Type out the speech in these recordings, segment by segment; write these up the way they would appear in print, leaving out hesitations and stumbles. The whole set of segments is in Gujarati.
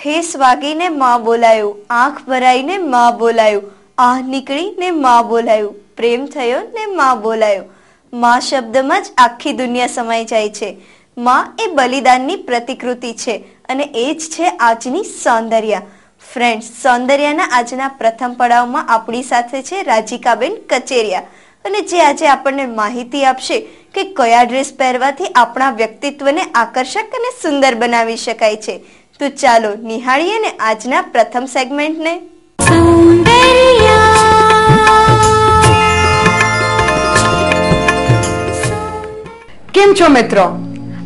ठेस वागीने मां बोलायो, आंख भराईने मां बोलायो, आह નીકળીને मां बोलायो, प्रेम थयो ने मां बोलायो। मां शब्दमां ज आखी दुनिया समाई जाय छे। मां ए बलिदाननी प्रतिकृति छे अने ए ज छे આજની સૌંદર્ય। ફ્રેન્ડ્સ, સૌંદર્યના આજના પ્રથમ પડાવમાં આપણી સાથે છે રાજીકાબેન કચેરિયા અને જે આજે આપણને માહિતી આપશે કે કયા ડ્રેસ પહેરવાથી આપણા વ્યક્તિત્વને આકર્ષક અને સુંદર બનાવી શકાય છે। તો ચાલો નિહાળીએ ને આજના પ્રથમ સેગમેન્ટને। કેમ છો મિત્રો?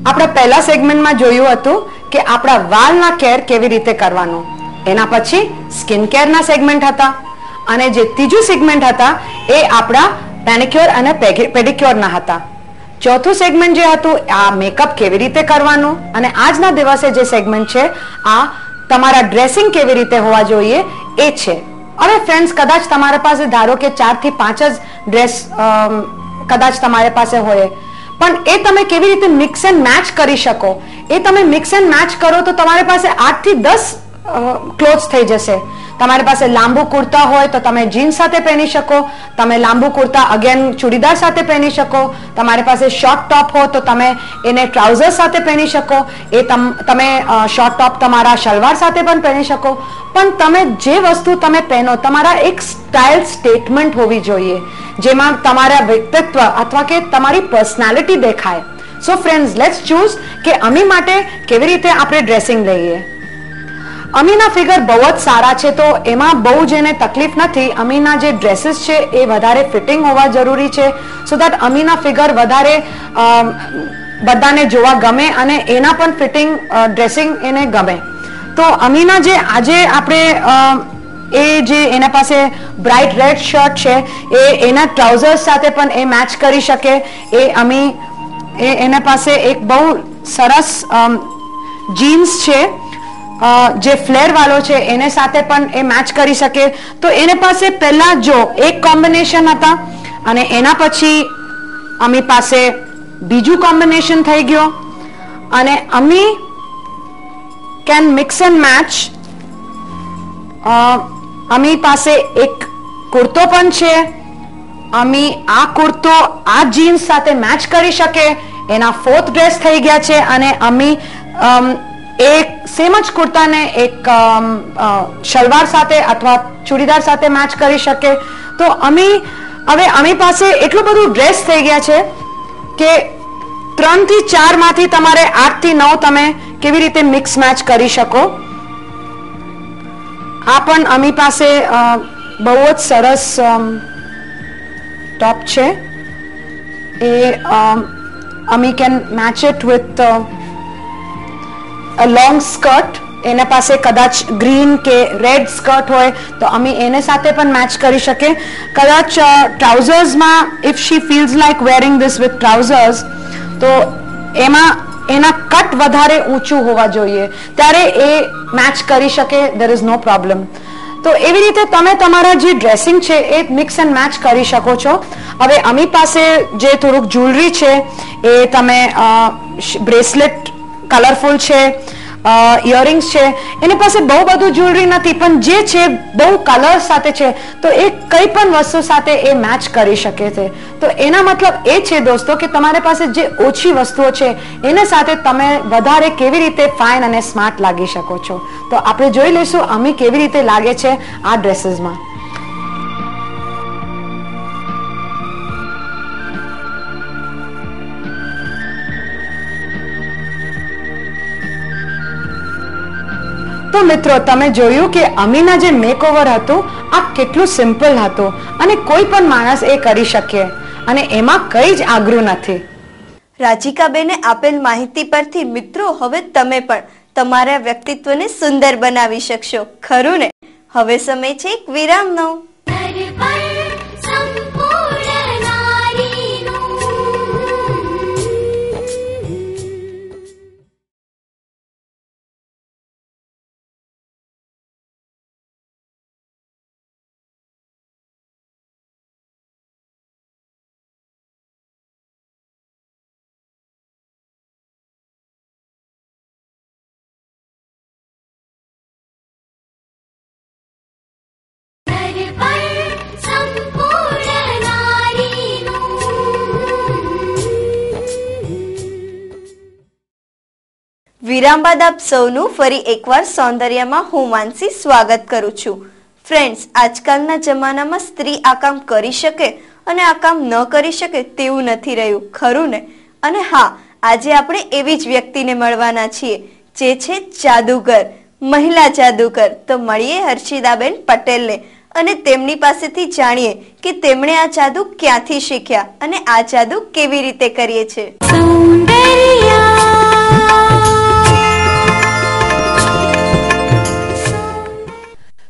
આપણા પહેલા સેગમેન્ટમાં જોયું હતું કે આપણા વાળના કેર કેવી રીતે કરવાનું, એના પછી સ્કિન કેરના સેગમેન્ટ હતા અને જે ત્રીજું સેગમેન્ટ હતા એ આપણા મેનિક્યોર અને પેડિક્યોરના હતા। ચોથું સેગમેન્ટ જે હતું આ મેકઅપ કેવી રીતે કરવાનું અને આજના દિવસે જે સેગમેન્ટ છે આ તમારા ડ્રેસિંગ કેવી રીતે હોવા જોઈએ એ છે। હવે ફ્રેન્ડ્સ, કદાચ તમારા પાસે ધારો કે 4 થી 5 જ ડ્રેસ કદાચ તમારી પાસે હોય, પણ એ તમે કેવી રીતે મિક્સ એન્ડ મેચ કરી શકો, એ તમે મિક્સ એન્ડ મેચ કરો તો તમારી પાસે 8 થી 10 ક્લોથ્સ થઈ જશે। તમારી પાસે લાંબુ કુર્તા હોય તો તમે જીન્સ સાથે પહેરી શકો, તમે લાંબુ કુર્તા અગેન ચૂડીદાર સાથે પહેરી શકો, તમારી પાસે શોર્ટ ટોપ હોય તો તમે એને ટ્રાઉઝર સાથે પહેરી શકો, એ તમે શોર્ટ ટોપ તમારા સલવાર સાથે પણ પહેરી શકો, પણ તમે જે વસ્તુ તમે પહેરો તમારા એક સ્ટાઇલ સ્ટેટમેન્ટ હોવી જોઈએ જેમાં તમારા વ્યક્તિત્વ અથવા કે તમારી પર્સનાલિટી દેખાય। સો ફ્રેન્ડ્સ, લેટ્સ ચૂઝ કે અમી માટે કેવી રીતે આપણે ડ્રેસિંગ લઈએ। અમીના ફિગર બહુ જ સારા છે તો એમાં બહુ જ એને તકલીફ નથી। અમીના જે ડ્રેસીસ છે એ વધારે ફિટિંગ હોવા જરૂરી છે સો દેટ અમીના ફિગર વધારે બધાને જોવા ગમે અને એના પણ ફિટિંગ ડ્રેસિંગ એને ગમે। તો અમીના જે આજે આપણે એ જે એના પાસે બ્રાઇટ રેડ શર્ટ છે એ એના ટ્રાઉઝર્સ સાથે પણ એ મેચ કરી શકે। એ અમી એના પાસે એક બહુ સરસ જીન્સ છે જે ફ્લેર વાળો છે એને સાથે પણ એ મેચ કરી શકે। તો એને પાસે પહેલા જો એક કોમ્બિનેશન હતા અને એના પછી અમી પાસે બીજું કોમ્બિનેશન થઈ ગયો અને અમી કેન મિક્સ એન્ડ મેચ। અમી પાસે એક કુર્તો પણ છે, અમી આ કુર્તો આ જીન્સ સાથે મેચ કરી શકે, એના 4th ડ્રેસ થઈ ગયા છે અને અમી એક સેમ જ કુર્તાને એક સલવાર સાથે અથવા ચૂડીદાર સાથે મેચ કરી શકે। તો અમી પાસે એટલું બધું ડ્રેસ થઈ ગયા છે કે 3 થી 4 માંથી તમારે 8 થી 9 તમે કેવી રીતે મિક્સ મેચ કરી શકો। આ પણ અમી પાસે બહુ જ સરસ ટોપ છે, એ Ami can match it with long skirt. એના પાસે કદાચ ગ્રીન કે રેડ સ્કર્ટ હોય તો અમી એને સાથે પણ મેચ કરી શકે। કદાચ ટ્રાઉઝર્સમાં if she feels like wearing this with trousers તો એમાં એના કટ વધારે ઊંચું હોવા જોઈએ ત્યારે એ મેચ કરી શકે, ધેર ઇઝ નો પ્રોબ્લેમ। તો એવી રીતે તમે તમારા જે ડ્રેસિંગ છે એ મિક્સ એન્ડ મેચ કરી શકો છો। હવે અમી પાસે જે થોડુંક જ્વેલરી છે એ તમે બ્રેસલેટ કલરફુલ છે, ઇયરિંગ્સ છે, એની પાસે બહુ બધું જ્વેલરી નથી પણ જે છે બહુ કલર સાથે છે તો એ કઈ પણ વસ્તુ સાથે એ મેચ કરી શકે છે। તો એના મતલબ એ છે દોસ્તો કે તમારી પાસે જે ઓછી વસ્તુઓ છે એના સાથે તમે વધારે કેવી રીતે ફાઇન અને સ્માર્ટ લાગી શકો છો। તો આપણે જોઈ લઈશું અમી કેવી રીતે લાગે છે આ ડ્રેસીસમાં। તો મિત્રો, તમે જોયું કે અમીના જે મેકઓવર હતું આ કેટલું સિમ્પલ હતું અને કોઈ પણ માણસ એ કરી શકે અને એમાં કઈ જ આગ્રહ નથી। રાજીકાબેને આપેલ માહિતી પરથી મિત્રો હવે તમે પણ તમારા વ્યક્તિત્વને સુંદર બનાવી શકશો, ખરું ને? હવે સમય છે એક વિરામનો। વિરામ બાદ આપ સૌનું ફરી એકવાર સૌંદર્યમાં હું માનસી સ્વાગત કરું છું. ફ્રેન્ડ્સ, આજકાલના જમાનામાં સ્ત્રી આ કામ કરી શકે અને આ કામ ન કરી શકે તેવું નથી રહ્યું, ખરું ને? અને હા, આજે આપણે એવી જ વ્યક્તિને મળવાના છીએ જે છે જાદુગર, મહિલા જાદુગર. તો મળીએ હર્ષિદાબેન પટેલને અને તેમની પાસેથી જાણીએ કે તેમણે આ જાદુ ક્યાંથી શીખ્યા અને આ જાદુ કેવી રીતે કરીએ છે.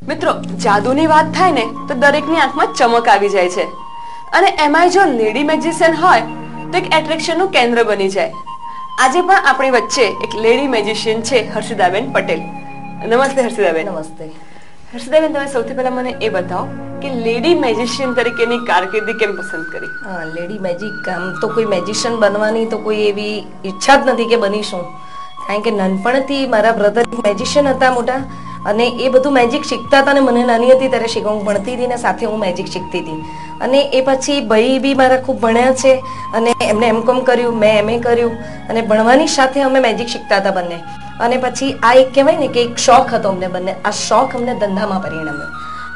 મિત્રો, જાદુની વાત થાય ને તો દરેકની આંખમાં ચમક આવી જાય છે અને એમાંય જો લેડી મેજિશિયન હોય તો એક એટ્રેક્શનનું કેન્દ્ર બની જાય. આજે પણ આપણી વચ્ચે એક લેડી મેજિશિયન છે, હર્ષિદાબેન પટેલ. નમસ્તે હર્ષિદાબેન. નમસ્તે. હર્ષિદાબેન, તમે સૌથી પહેલા મને એ બતાવો કે લેડી મેજિશિયન તરીકેની કારકિર્દી કેમ પસંદ કરી? લેડી મેજિક આમ તો કોઈ મેજિશિયન બનવાની તો કોઈ એવી ઈચ્છા જ નથી કે બનીશું, કારણ કે નાનપણથી મારા બ્રધર મેજિશિયન હતા મોટા, અને એ બધું મેજિક શીખતા હતા. અને મને નાની હતી ત્યારે શીખવા હું ભણતી હતી ને સાથે હું મેજિક શીખતી હતી. અને એ પછી ભાઈ બી મારા ખૂબ ભણ્યા છે અને એમને M.Com કર્યું, મેં MA કર્યું, અને ભણવાની સાથે અમે મેજિક શીખતા હતા બંને. અને પછી આ એક કહેવાય ને કે એક શોખ હતો અમને બંને. આ શોખ અમને ધંધામાં પરિણમ્યો.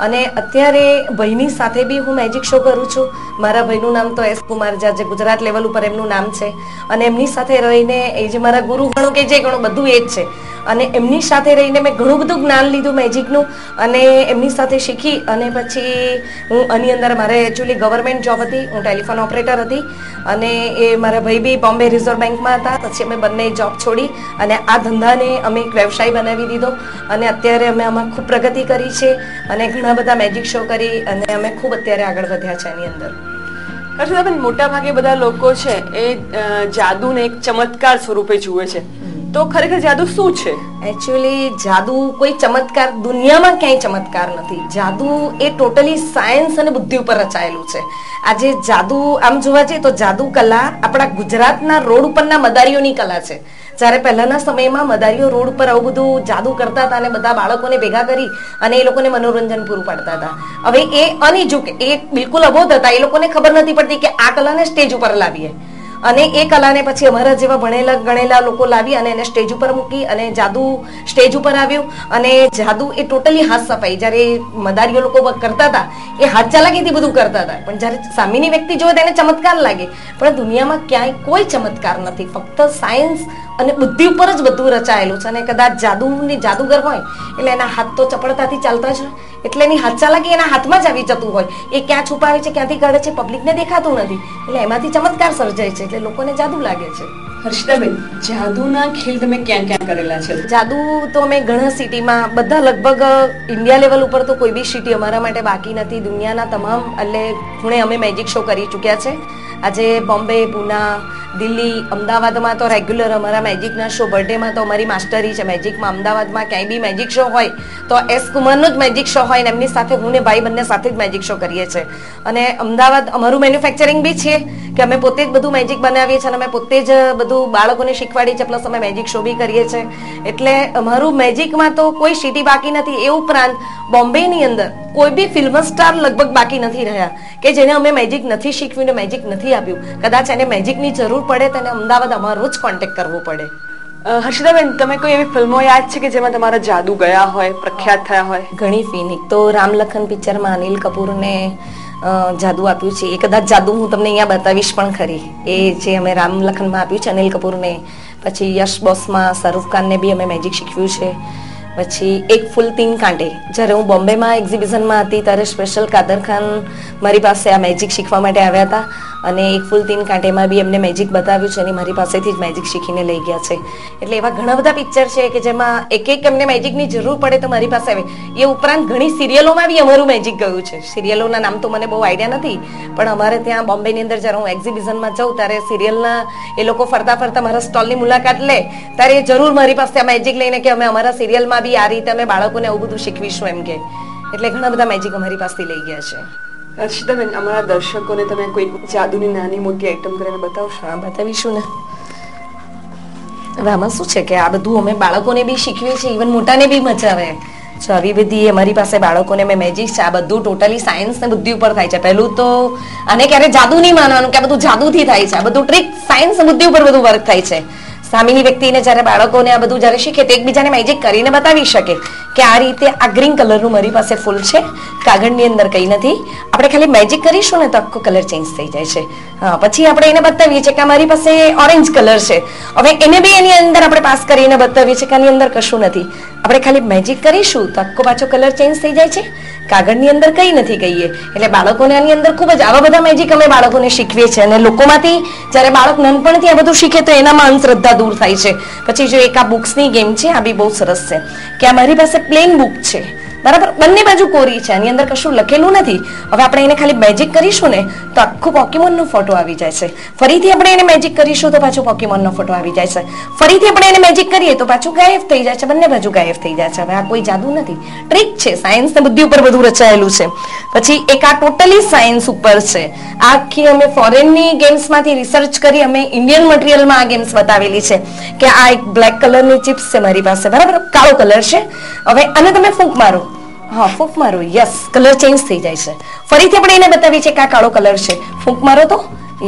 અને અત્યારે ભાઈની સાથે બી હું મેજિક શો કરું છું. મારા ભાઈનું નામ તો S. કુમાર ઝા, જે ગુજરાત લેવલ ઉપર એમનું નામ છે. અને એમની સાથે રહીને એ જે મારા ગુરુ ગણો કે જે ગણો બધું એ જ છે. અને એમની સાથે રહીને મેં ઘણું બધું જ્ઞાન લીધું મેજિકનું, અને એમની સાથે શીખી. અને પછી હું આની અંદર મારે એકચ્યુઅલી ગવર્મેન્ટ જોબ હતી, હું ટેલિફોન ઓપરેટર હતી. અને એ મારા ભાઈ બી બોમ્બે રિઝર્વ બેંકમાં હતા. પછી અમે બંને જોબ છોડી અને આ ધંધાને અમે એક વ્યવસાય બનાવી દીધો. અને અત્યારે અમે આમાં ખૂબ પ્રગતિ કરી છે અને ઘણા બધા મેજિક શો કરી અને અમે ખૂબ અત્યારે આગળ વધ્યા છે એની અંદર. હર્ષિદાબેન, મોટા ભાગે બધા લોકો છે એ જાદુને એક ચમત્કાર સ્વરૂપે જુએ છે, તો ખરેખર જાદુ શું છે? એકચ્યુઅલી જાદુ કોઈ ચમત્કાર, દુનિયામાં ક્યાંય ચમત્કાર નથી. જાદુ એ ટોટલી સાયન્સ અને બુદ્ધિ ઉપર રચાયેલું છે. આજે જાદુ આમ જોવા જઈએ તો જાદુ કલા આપણા ગુજરાતના રોડ ઉપરના મદારીઓની કલા છે. જ્યારે પહેલાના સમયમાં મદારીઓ રોડ ઉપર આવું બધું જાદુ કરતા હતા અને બધા બાળકોને ભેગા કરી અને એ લોકોને મનોરંજન પૂરું પાડતા હતા. હવે એ અનઇજુક, એ બિલકુલ અબોધ હતા. એ લોકોને ખબર નથી પડતી કે આ કલાને સ્ટેજ ઉપર લાવીએ. અને એ કલાને પછી અમારા જેવા ભણેલા ગણેલા લોકો લાવી અને એને સ્ટેજ ઉપર મૂકી અને જાદુ સ્ટેજ ઉપર આવ્યું. અને જાદુ એ ટોટલી હાથ સફાઈ. જ્યારે મદારીઓ લોકો કરતા હતા એ હાથ ચાલાકીથી બધું કરતા હતા, પણ જ્યારે સામેની વ્યક્તિ જોવે તેને ચમત્કાર લાગે. પણ દુનિયામાં ક્યાંય કોઈ ચમત્કાર નથી, ફક્ત સાયન્સ અને બુદ્ધિ ઉપર જ બધું રચાયેલું છે. અને કદાચ જાદુની જાદુગર હોય એટલે એના હાથ તો ચપળતાથી ચાલતા જ હોય, એટલે એની હાથ ચાલાકી એના હાથમાં જ આવી જતું હોય. એ ક્યાં છુપાવે છે, ક્યાંથી કાઢે છે, પબ્લિકને દેખાતું નથી, એટલે એમાંથી ચમત્કાર સર્જાય છે, એટલે લોકોને જાદુ લાગે છે. હર્ષિદાબેન, જાદુના ખેલ તમે ક્યાં ક્યાં કરેલા છે? જાદુ તો અમે ઘણા સિટીમાં, બધા લગભગ ઇન્ડિયા લેવલ ઉપર તો કોઈ બી સિટી અમારા માટે બાકી નથી. દુનિયાના તમામ એટલે ખૂણે અમે મેજિક શો કરી ચૂક્યા છે. આજે બોમ્બે, પુના, દિલ્હી, અમદાવાદમાં તો રેગ્યુલર અમારા મેજિકના શો, બર્થડેમાં તો અમારી માસ્ટરી છે મેજિકમાં. અમદાવાદમાં ક્યાંય બી મેજિક શો હોય તો S. કુમારનો જ મેજિક શો હોય, ને એમની સાથે હું ને ભાઈ બંને સાથે જ મેજિક શો કરીએ છીએ. અને અમદાવાદ અમારું મેન્યુફેક્ચરિંગ બી છે કે અમે પોતે જ બધું મેજિક બનાવીએ છીએ અને અમે પોતે જ બધું બાળકોને શીખવાડીએ છીએ, પ્લસ અમે મેજિક શો બી કરીએ છીએ. એટલે અમારું મેજિકમાં તો કોઈ સિટી બાકી નથી. એ ઉપરાંત બોમ્બેની અંદર કોઈ બી ફિલ્મ સ્ટાર લગભગ બાકી નથી રહ્યા કે જેને અમે મેજિક નથી શીખવ્યું ને મેજિક નથી આપ્યું. કદાચ એને મેજિકની જરૂર પડે તો એને અમદાવાદ અમારો જ કોન્ટેક્ટ કરવો પડે. હર્ષિદાબેન, તમે કોઈ એવી ફિલ્મો યાદ છે કે જેમાં તમારા જાદુ ગયા હોય, પ્રખ્યાત થયા હોય? ઘણી ફિલ્મ. તો રામલખન પિક્ચરમાં અનિલ કપૂરને જાદુ આપ્યું છે. એ કદાચ જાદુ હું તમને અહીંયા બતાવીશ પણ ખરી. એ જે અમે રામલખનમાં આપ્યું છે અનિલ કપૂરને. પછી યશ બોસમાં શાહરુખ ખાનને બી અમે મેજિક શીખવ્યું છે. પછી એક ફૂલ 3 કાંટે, જ્યારે હું બોમ્બેમાં એક્ઝિબિશનમાં હતી ત્યારે સ્પેશિયલ કાદર ખાન મારી પાસે આ મેજિક શીખવા માટે આવ્યા હતા. અને એક ફૂલ 3 કાંટેમાં બી એમને મેજિક બતાવ્યું છે અને મારી પાસેથી જ મેજિક શીખીને લઈ ગયા છે. એટલે એવા ઘણા બધા પિક્ચર છે કે જેમાં એક એક એમને મેજિકની જરૂર પડે તો મારી પાસે આવે. એ ઉપરાંત ઘણી સિરિયલોમાં બી અમારું મેજિક ગયું છે. સિરિયલોના નામ તો મને બહુ આઈડિયા નથી, પણ અમારે ત્યાં બોમ્બેની અંદર જ્યારે હું એક્ઝિબિશનમાં જાઉં ત્યારે સિરિયલના એ લોકો ફરતા ફરતા મારા સ્ટોલની મુલાકાત લે ત્યારે એ જરૂર મારી પાસે આ મેજિક લઈને કે અમે અમારા સિરિયલમાં બી આ રીતે અમે બાળકોને આવું બધું શીખવીશું એમ કે. એટલે ઘણા બધા મેજિક અમારી પાસેથી લઈ ગયા છે. હર્ષિદાબેન, અમારા દર્શકોને તમે કોઈ જાદુની નાની મોટી આઈટમ કરીને બતાવશો? હા, બતાવીશું ને. હવે આમાં શું છે કે આ બધું અમે બાળકોને બી શીખવીએ છીએ, ઇવન મોટાને બી મજા આવે. જો આવી બધી અમારી પાસે બાળકોને મેં મેજિક છે, આ બધું ટોટલી સાયન્સ ને બુદ્ધિ ઉપર થાય છે. પહેલું તો આને ક્યારે જાદુ નહીં માનવાનું કે આ બધું જાદુથી થાય છે. આ બધું ટ્રીક સાયન્સ બુદ્ધિ ઉપર બધું વર્ક થાય છે. સામેની વ્યક્તિને જ્યારે બાળકોને આ બધું જ્યારે શીખે તો એકબીજાને મેજિક કરીને બતાવી શકે કે આ રીતે આ ગ્રીન કલરનું મારી પાસે ફૂલ છે, કાગળની અંદર કંઈ નથી. આપણે ખાલી મેજિક કરીશું ને તો આખો કલર ચેન્જ થઈ જાય છે. હા, પછી આપણે એને બતાવીએ છીએ કે મારી પાસે ઓરેન્જ કલર છે. હવે એને બી એની અંદર આપણે પાસ કરીને બતાવીએ છીએ કે આની અંદર કશું નથી. આપણે ખાલી મેજિક કરીશું તો આખો પાછો કલર ચેન્જ થઈ જાય છે. કાગળની અંદર કંઈ નથી કહીએ. એટલે બાળકોને આની અંદર ખૂબ જ આવા બધા મેજિક અમે બાળકોને શીખવીએ છીએ. અને લોકોમાંથી જ્યારે બાળક નાનપણથી આ બધું શીખે તો એનામાં અંધશ્રદ્ધા દૂર થાય છે. પછી જો એક આ બુક્સની ગેમ છે, આ બી બહુ સરસ છે કે આ મારી પાસે પ્લેન બુક છે, બરાબર, બંને બાજુ કોરી છે, આની અંદર કશું લખેલું નથી. હવે આપણે એને ખાલી મેજિક કરીશું ને તો આખું પોકેમોનનો ફોટો આવી જાય છે. ફરીથી આપણે એને મેજિક કરીશું તો પાછું પોકેમોનનો ફોટો આવી જાય છે. ફરીથી આપણે એને મેજિક કરીએ તો પાછું ગાયબ થઈ જાય છે, બંને બાજુ ગાયબ થઈ જાય છે. હવે આ કોઈ જાદુ નથી, ટ્રીક છે, સાયન્સ ને બુદ્ધિ ઉપર બધું રચાયેલું છે. પછી એક આ ટોટલી સાયન્સ ઉપર છે. આખી અમે ફોરેનની ગેમ્સમાંથી રિસર્ચ કરી અમે ઇન્ડિયન મટીરિયલમાં આ ગેમ્સ બતાવેલી છે કે આ એક બ્લેક કલરની ચિપ્સ છે મારી પાસે, બરાબર, કાળો કલર છે. હવે આને તમે ફૂંક મારો, હા ફૂંક મારો, યસ, કલર ચેન્જ થઈ જાય છે. ફરીથી આપણે એને બતાવીએ છીએ કે આ કાળો કલર છે, ફૂંક મારો તો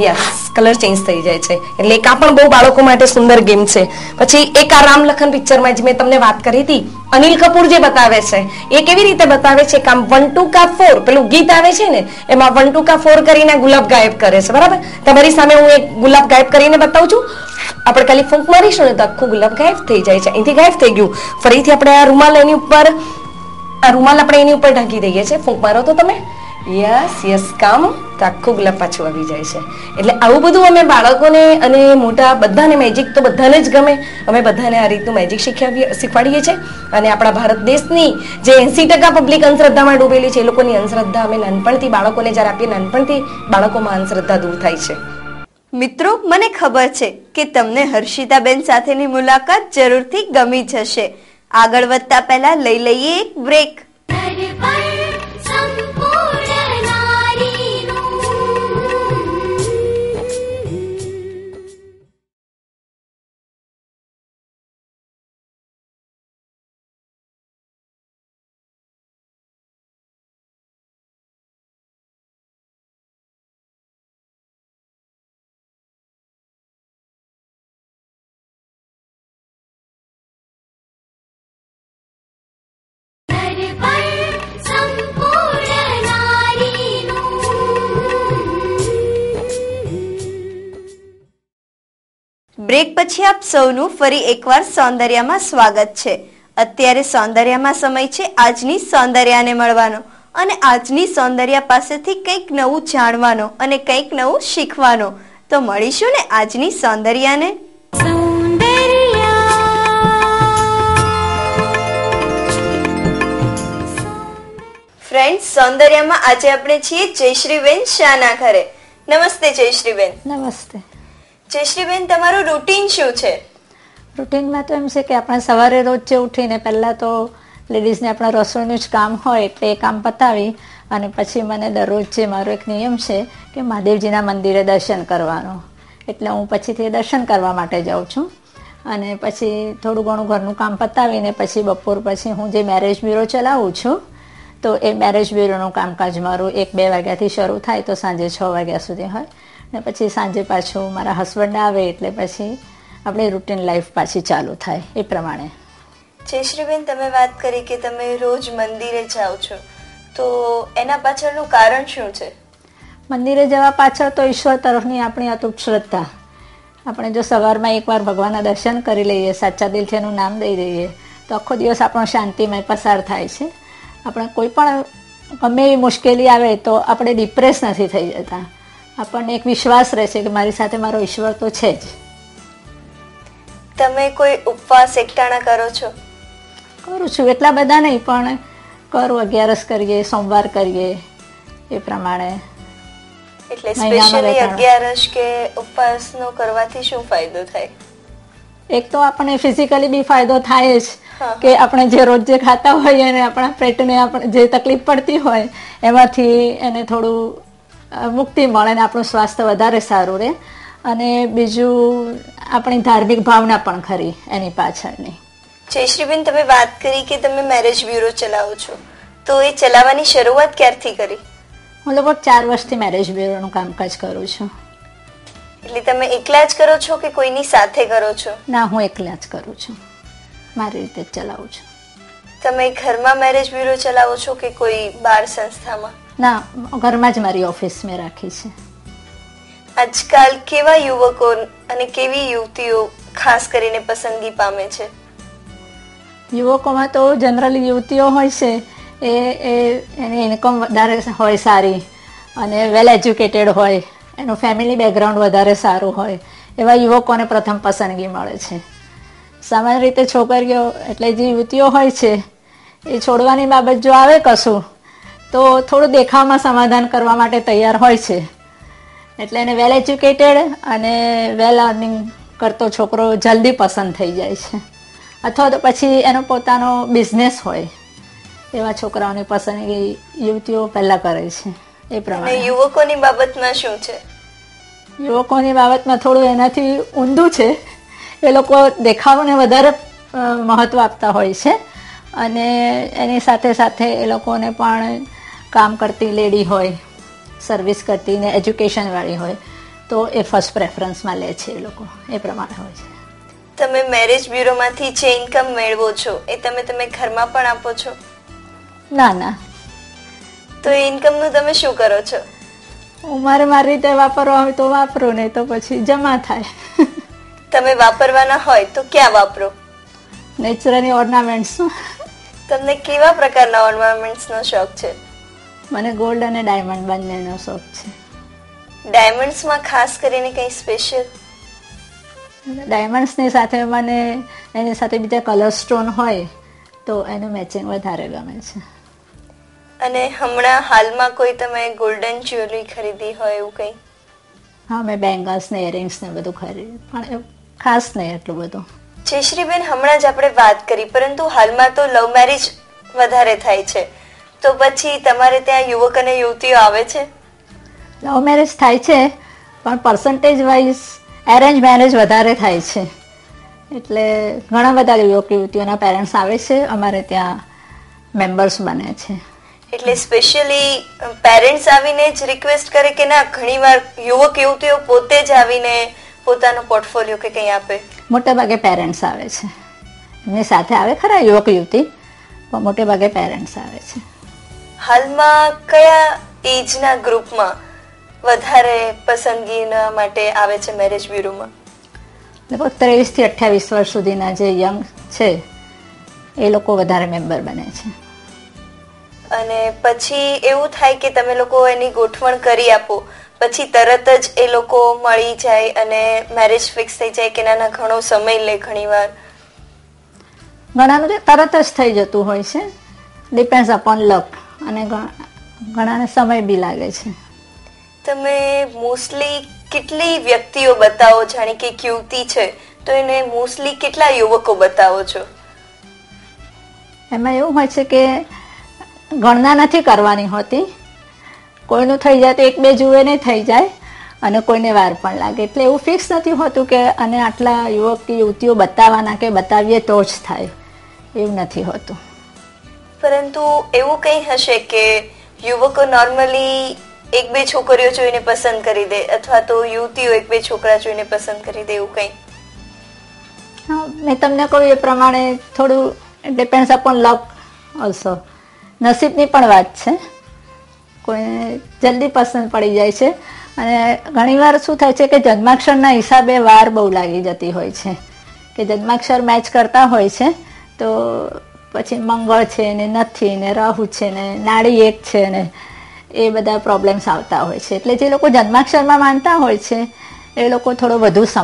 યસ, કલર ચેન્જ થઈ જાય છે. એટલે એક આ પણ બહુ બાળકો માટે સુંદર ગેમ છે. પછી એક આ રામલખન પિક્ચરમાં જ મેં તમને વાત કરી હતી, અનિલ કપૂર જે બતાવે છે એ કેવી રીતે બતાવે છે કે આમ 1 2 કા 4 પેલું ગીત આવે છે ને એમાં 1 2 કા 4 કરીને ગુલાબ ગાયબ કરે છે, બરાબર. તમારી સામે હું એક ગુલાબ ગાયબ કરીને બતાવું છું. આપણે ખાલી ફૂંક મારીશું ને તો આખું ગુલાબ ગાયબ થઈ જાય છે. અહીંથી ગાયબ થઈ ગયું. ફરીથી આપણે આ રૂમાલ એની ઉપર આપણે એની ઉપર ઢાંકી દઈએ છીએ, ફૂંક મારો તો તમે, યસ યસ, કામ, તો આખું ગુલાબ પાછું આવી જાય છે. એટલે આવું બધું અમે બાળકોને અને મોટા બધાને, મેજિક તો બધાને જ ગમે, અમે બધાને આ રીતનું મેજિક શીખવાડીએ છીએ. અને આપણા ભારત દેશની જે 80% પબ્લિક અંધશ્રદ્ધામાં ડૂબેલી છે એ લોકોની અંધશ્રદ્ધા અમે નાનપણથી બાળકોને જ્યારે આપીએ, નાનપણથી બાળકોમાં અંધશ્રદ્ધા દૂર થાય છે. મિત્રો, મને ખબર છે કે તમને હર્ષિતાબેન સાથેની મુલાકાત જરૂરથી ગમી જશે. આગળ વધતા પહેલા લઈ લઈએ એક બ્રેક. બ્રેક પછી આપ સૌનું ફરી એકવાર સૌંદર્યમાં સ્વાગત છે. અત્યારે સૌંદર્યમાં સમય છે આજની સૌંદર્યાને મળવાનો અને આજની સૌંદર્ય પાસેથી કંઈક નવું જાણવાનો અને કંઈક નવું શીખવાનો. તો મળીશું ને આજની સૌંદર્યાને. ફ્રેન્ડ્સ, સૌંદર્યમાં આજે આપણે છીએ જયશ્રીબેન શાહના ઘરે. નમસ્તે જયશ્રીબેન. નમસ્તે. જયશ્રીબેન, તમારું રૂટીન શું છે? રૂટીનમાં તો એમ છે કે આપણે સવારે રોજ ઉઠીને પહેલાં તો લેડીઝને આપણા રસોઈનું જ કામ હોય એટલે એ કામ પતાવી અને પછી મને દરરોજ જે મારો એક નિયમ છે કે મહાદેવજીના મંદિરે દર્શન કરવાનો. એટલે હું પછીથી દર્શન કરવા માટે જાઉં છું અને પછી થોડું ઘણું ઘરનું કામ પતાવીને પછી બપોર પછી હું જે મેરેજ બ્યુરો ચલાવું છું તો એ મેરેજ બ્યુરોનું કામકાજ મારું 1-2 વાગ્યાથી શરૂ થાય તો સાંજે 6 વાગ્યા સુધી હોય ને પછી સાંજે પાછું મારા હસબન્ડ આવે એટલે પછી આપણી રૂટીન લાઈફ પાછી ચાલુ થાય એ પ્રમાણે. જયશ્રીબેન, તમે વાત કરી કે તમે રોજ મંદિરે જાઓ છો, તો એના પાછળનું કારણ શું છે? મંદિરે જવા પાછળ તો ઈશ્વર તરફની આપણી અતૂટ શ્રદ્ધા. આપણે જો સવારમાં એકવાર ભગવાનના દર્શન કરી લઈએ, સાચા દિલથી એનું નામ દઈ દઈએ તો આખો દિવસ આપણો શાંતિમય પસાર થાય છે. આપણે કોઈ પણ ગમે એવી મુશ્કેલી આવે તો આપણે ડિપ્રેસ નથી થઈ જતા. આપણને એક વિશ્વાસ રહે છે કે મારી સાથે મારો ઈશ્વર તો છે જ. તમે કોઈ ઉપવાસ એકટાણા કરો છો? કરું છું, એટલા બધા નહીં પણ કરું. 11 કરીએ, સોમવાર કરીએ, એ પ્રમાણે. એટલે સ્પેશિયલી 11 કે ઉપવાસનો કરવાથી શું ફાયદો થાય? એક તો આપણને ફિઝિકલી બી ફાયદો થાય જ કે આપણે જે રોજ જે ખાતા હોઈએ અને આપણા પેટને આપણે જે તકલીફ પડતી હોય એમાંથી એને થોડું મુક્તિ મળે અને આપણું સ્વાસ્થ્ય વધારે સારું રહે. અને બીજું આપણી ધાર્મિક ભાવના પણ ખરી એની પાછળની. જયશ્રીબેન, તમે વાત કરી કે તમે મેરેજ બ્યુરો ચલાવો છો, તો એ ચલાવવાની શરૂઆત ક્યારથી કરી? હું લગભગ 4 વર્ષથી મેરેજ બ્યુરોનું કામકાજ કરું છું. એટલે તમે એકલા જ કરો છો કે કોઈની સાથે કરો છો? ના, હું એકલા જ કરું છું, મારી રીતે જ ચલાવું છું. તમે ઘરમાં મેરેજ બ્યુરો ચલાવો છો કે કોઈ બાર સંસ્થામાં? ના, ઘરમાં જ મારી ઓફિસ મેં રાખી છે. આજકાલ કેવા યુવકો અને કેવી યુવતીઓ ખાસ કરીને પસંદગી પામે છે? યુવકોમાં તો જનરલી યુવતીઓ હોય છે એની ઇન્કમ વધારે હોય સારી અને વેલ એજ્યુકેટેડ હોય, એનું ફેમિલી બેકગ્રાઉન્ડ વધારે સારું હોય, એવા યુવકોને પ્રથમ પસંદગી મળે છે. સામાન્ય રીતે છોકરીઓ એટલે જે યુવતીઓ હોય છે એ છોડવાની બાબત જો આવે કશું તો થોડું દેખાવમાં સમાધાન કરવા માટે તૈયાર હોય છે. એટલે એને વેલ એજ્યુકેટેડ અને વેલ અર્નિંગ કરતો છોકરો જલ્દી પસંદ થઈ જાય છે. અથવા તો પછી એનો પોતાનો બિઝનેસ હોય એવા છોકરાઓની પસંદગી યુવતીઓ પહેલા કરે છે. એ પ્રમાણે યુવકોની બાબતમાં શું છે? યુવકોની બાબતમાં થોડું એનાથી ઊંધું છે. એ લોકો દેખાવને વધારે મહત્વ આપતા હોય છે અને એની સાથે સાથે એ લોકોને પણ કામ કરતી લેડી હોય, સર્વિસ કરતી ને એજ્યુકેશન વાળી હોય તો એ ફર્સ્ટ પ્રેફરન્સમાં લે છે. એ લોકો એ પ્રમાણે હોય છે. તમે મેરેજ બ્યુરોમાંથી જે ઇન્કમ મેળવો છો એ તમે ઘરમાં પણ આપો છો? ના ના. તો એ ઇન્કમનું તમે શું કરો છો? હું મારી રીતે વાપરવા હોય તો વાપરું, નહીં તો પછી જમા થાય. તમે વાપરવાના હોય તો ક્યાં વાપરો? Naturally ornaments. તમને કેવા પ્રકારના ઓર્નામેન્ટ્સનો શોખ છે? મને ગોલ્ડ અને ડાયમંડ બંનેનો શોખ છે. ડાયમંડ્સમાં ખાસ કરીને કંઈ સ્પેશિયલ? ડાયમંડ્સની સાથે મને એની સાથે બીજા કલર સ્ટોન હોય તો એનું મેચિંગ વધારે ગમે છે. અને હમણાં હાલમાં કોઈ તમે ગોલ્ડન જ્વેલરી ખરીદી હોય એવું કંઈ? હા, મેં બેંગલ્સ ને ઇયરિંગ્સ ને બધું ખરીદ્યું, પણ ખાસ નહીં એટલું બધું. જયશ્રીબેન, હમણાં જ આપણે વાત કરી, પરંતુ હાલમાં તો લવ મેરેજ વધારે થાય છે, તો પછી તમારે ત્યાં યુવક અને યુવતીઓ આવે છે? લવ મેરેજ થાય છે પણ પર્સન્ટેજ વાઇઝ એરેન્જ મેરેજ વધારે થાય છે. એટલે ઘણા બધા યુવક યુવતીઓના પેરેન્ટ્સ આવે છે, અમારે ત્યાં મેમ્બર્સ બને છે. એટલે સ્પેશિયલી પેરેન્ટ્સ આવીને જ રિક્વેસ્ટ કરે કે ના ઘણીવાર યુવક યુવતીઓ પોતે જ આવીને પોતાનો પોર્ટફોલિયો કે કંઈ આપે? મોટે ભાગે પેરેન્ટ્સ આવે છે. એમની સાથે આવે ખરા યુવક યુવતી, પણ મોટે ભાગે પેરેન્ટ્સ આવે છે. હાલમાં કયા એજના ગ્રુપમાં વધારે પસંદગીના માટે આવે છે મેરેજ બ્યુરોમાં? લગભગ 23 થી 28 વર્ષ સુધીના જે યંગ છે એ લોકો વધારે મેમ્બર બને છે. અને પછી એવું થાય કે તમે લોકો એની ગોઠવણ કરી આપો, પછી તરત જ એ લોકો મળી જાય અને મેરેજ ફિક્સ થઈ જાય કે ના ઘણો સમય લે? ઘણીવાર ઘણાનું તરત જ થઈ જતું હોય છે, ડિપેન્ડ્સ અપોન લક, અને ઘણાને સમય બી લાગે છે. તમે મોસ્ટલી કેટલી વ્યક્તિઓ બતાવો? જાણે કે યુવતી છે તો એને મોસ્ટલી કેટલા યુવકો બતાવો છો? એમાં એવું હોય છે કે ગણના નથી કરવાની હોતી. કોઈનું થઈ જાય તો એક બે જુએ નહીં થઈ જાય અને કોઈને વાર પણ લાગે. એટલે એવું ફિક્સ નથી હોતું કે અને આટલા યુવક યુવતીઓ બતાવવાના કે બતાવીએ તો જ થાય, એવું નથી હોતું. પરંતુ એવું કંઈ હશે કે યુવકો નોર્મલી એક બે છોકરીઓ જોઈને પસંદ કરી દે, અથવા તો યુવતીઓ એક બે છોકરા જોઈને પસંદ કરી દે, એવું કંઈ? હા, મેં તમને કહ્યું એ પ્રમાણે થોડું ડિપેન્ડ્સ અપોન લક ઓલ્સો. નસીબની પણ વાત છે. કોઈને જલ્દી પસંદ પડી જાય છે અને ઘણીવાર શું થાય છે કે જન્માક્ષરના હિસાબે વાર બહુ લાગી જતી હોય છે, કે જન્માક્ષર મેચ કરતા હોય છે તો પછી મંગળ છે ને નથી ને રાહુ છે ને નાડી એક છે ને એ બધા પ્રોબ્લેમ્સ આવતા હોય છે. એટલે જે લોકો જન્માક્ષરમાં માનતા હોય છે એ લોકો થોડો વધુ સમય